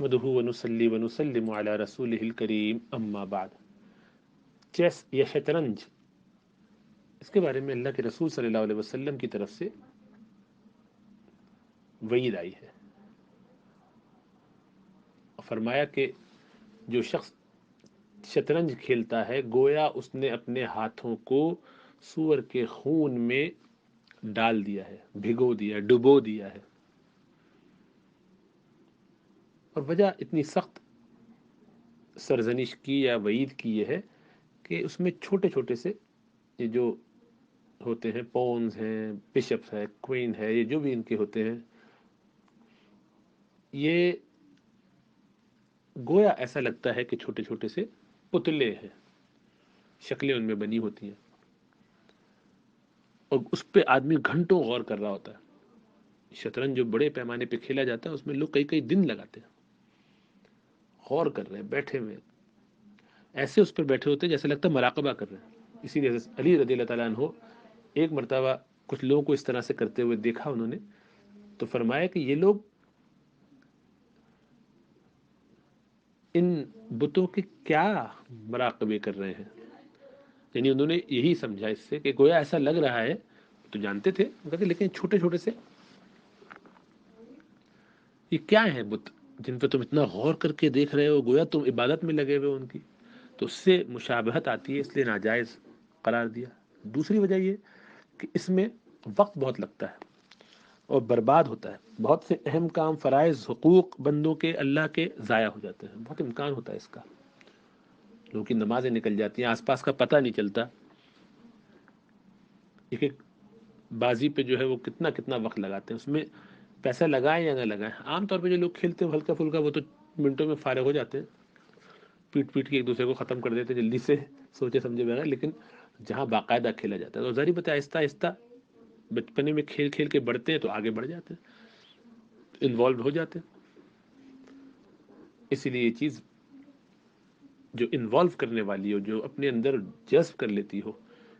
نحمده ونصلي ونسلم على رسوله الكريم اما بعد۔ چیس یا شطرنج، اس کے بارے میں اللہ کے رسول صلی اللہ علیہ وسلم کی طرف سے وعید آئی ہے، اور فرمایا کہ جو شخص شطرنج کھیلتا ہے گویا اس نے اپنے ہاتھوں کو سور کے خون میں ڈال دیا ہے، بھگو دیا، ڈبو دیا ہے۔ اور وجہ اتنی سخت سرزنش کی یا وعید کی یہ ہے کہ اس میں چھوٹے چھوٹے سے یہ جو ہوتے ہیں، پونز ہیں، بشپس ہے، کوئین ہے، یہ جو بھی ان کے ہوتے ہیں، یہ گویا ایسا لگتا ہے کہ چھوٹے چھوٹے سے پتلے ہیں، شکلیں ان میں بنی ہوتی ہیں، اور اس پہ آدمی گھنٹوں غور کر رہا ہوتا ہے۔ شطرنج جو بڑے پیمانے پہ کھیلا جاتا ہے اس میں لوگ کئی کئی دن لگاتے ہیں، غور کر رہے ہیں، بیٹھے ہوئے ایسے اس پر بیٹھے ہوتے ہیں جیسے لگتا ہے مراقبہ کر رہے ہیں۔ اسی لیے علی رضی اللہ تعالیٰ عنہ ایک مرتبہ کچھ لوگوں کو اس طرح سے کرتے ہوئے دیکھا انہوں نے، تو فرمایا کہ یہ لوگ ان بتوں کے کیا مراقبے کر رہے ہیں، یعنی انہوں نے یہی سمجھا اس سے کہ گویا ایسا لگ رہا ہے، تو جانتے تھے لیکن چھوٹے چھوٹے سے یہ کیا ہیں بت جن پہ تم اتنا غور کر کے دیکھ رہے ہو، گویا تم عبادت میں لگے ہوئے ان کی، تو اس سے مشابہت آتی ہے، اس لیے ناجائز قرار دیا۔ دوسری وجہ یہ کہ اس میں وقت بہت لگتا ہے اور برباد ہوتا ہے، بہت سے اہم کام، فرائض، حقوق بندوں کے، اللہ کے ضائع ہو جاتے ہیں، بہت امکان ہوتا ہے اس کا، لوگوں کی نمازیں نکل جاتی ہیں، آس پاس کا پتہ نہیں چلتا، ایک ایک بازی پہ جو ہے وہ کتنا کتنا وقت لگاتے ہیں، اس میں پیسہ لگائیں یا نہ لگائیں۔ عام طور پہ جو لوگ کھیلتے ہیں ہلکا پھلکا وہ تو منٹوں میں فارغ ہو جاتے ہیں، پیٹ پیٹ کے ایک دوسرے کو ختم کر دیتے ہیں جلدی سے، سوچے سمجھے بغیر، لیکن جہاں باقاعدہ کھیلا جاتا ہے تو ظاہر بات ہے آہستہ آہستہ بچپنے میں کھیل کھیل کے بڑھتے ہیں تو آگے بڑھ جاتے ہیں، انوالو ہو جاتے ہیں۔ اسی لیے یہ چیز جو انوالو کرنے والی ہو، جو اپنے اندر جذب کر لیتی ہو،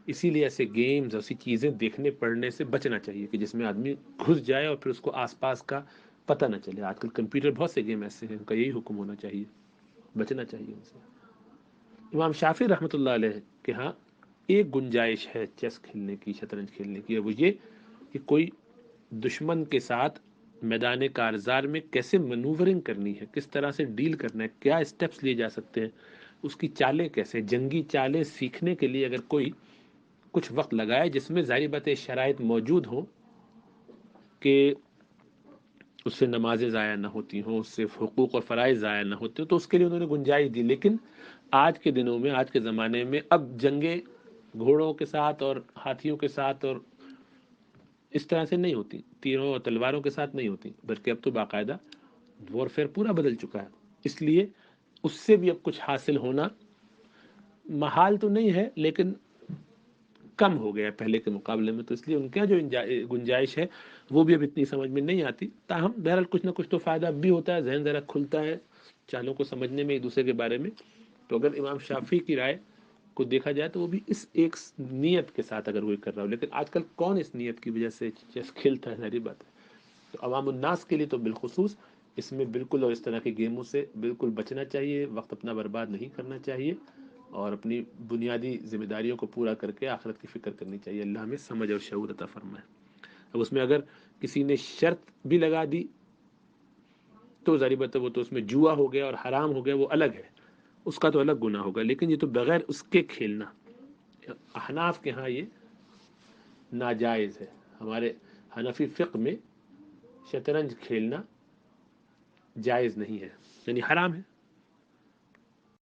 اسی لیے ایسے گیمز، ایسی چیزیں دیکھنے پڑھنے سے بچنا چاہیے کہ جس میں آدمی گھس جائے اور پھر اس کو آس پاس کا پتہ نہ چلے۔ آج کل کمپیوٹر بہت سے گیم ایسے ہیں، ان کا یہی حکم ہونا چاہیے، بچنا چاہیے ان سے۔ امام شافعی رحمۃ اللہ علیہ کہ ہاں ایک گنجائش ہے چیس کھیلنے کی، شطرنج کھیلنے کی، وہ یہ کہ کوئی دشمن کے ساتھ میدان کارزار میں کیسے منورنگ کرنی ہے، کس طرح سے ڈیل کرنا ہے، کیا اسٹیپس لیے جا سکتے ہیں، اس کی چالیں کیسے، جنگی چالیں سیکھنے کے لیے اگر کوئی کچھ وقت لگائے جس میں ظاہری بات شرائط موجود ہوں کہ اس سے نمازیں ضائع نہ ہوتی ہوں، اس سے حقوق اور فرائض ضائع نہ ہوتے ہوں، تو اس کے لیے انہوں نے گنجائش دی۔ لیکن آج کے دنوں میں، آج کے زمانے میں اب جنگیں گھوڑوں کے ساتھ اور ہاتھیوں کے ساتھ اور اس طرح سے نہیں ہوتی، تیروں اور تلواروں کے ساتھ نہیں ہوتی، بلکہ اب تو باقاعدہ وارفیئر پورا بدل چکا ہے۔ اس لیے اس سے بھی اب کچھ حاصل ہونا محال تو نہیں ہے، لیکن کم ہو گیا پہلے کے مقابلے میں، تو اس لیے ان کا جو گنجائش ہے وہ بھی اب اتنی سمجھ میں نہیں آتی۔ تاہم بہرحال کچھ نہ کچھ تو فائدہ بھی ہوتا ہے، ذہن ذرا کھلتا ہے چالوں کو سمجھنے میں ایک دوسرے کے بارے میں۔ تو اگر امام شافعی کی رائے کو دیکھا جائے تو وہ بھی اس ایک نیت کے ساتھ اگر کوئی کر رہا ہو، لیکن آج کل کون اس نیت کی وجہ سے چیس کھیلتا ہے، ظاہری بات ہے۔ تو عوام الناس کے لیے تو بالخصوص اس میں بالکل اور اس طرح کے گیموں سے بالکل بچنا چاہیے، وقت اپنا برباد نہیں کرنا چاہیے، اور اپنی بنیادی ذمہ داریوں کو پورا کر کے آخرت کی فکر کرنی چاہیے۔ اللہ ہمیں سمجھ اور شعور عطا فرمائے۔ اب اس میں اگر کسی نے شرط بھی لگا دی تو ظاہر بات ہے وہ تو اس میں جوا ہو گیا اور حرام ہو گیا، وہ الگ ہے، اس کا تو الگ گناہ ہوگا، لیکن یہ تو بغیر اس کے کھیلنا، احناف کے ہاں یہ ناجائز ہے۔ ہمارے حنفی فقہ میں شطرنج کھیلنا جائز نہیں ہے، یعنی حرام ہے۔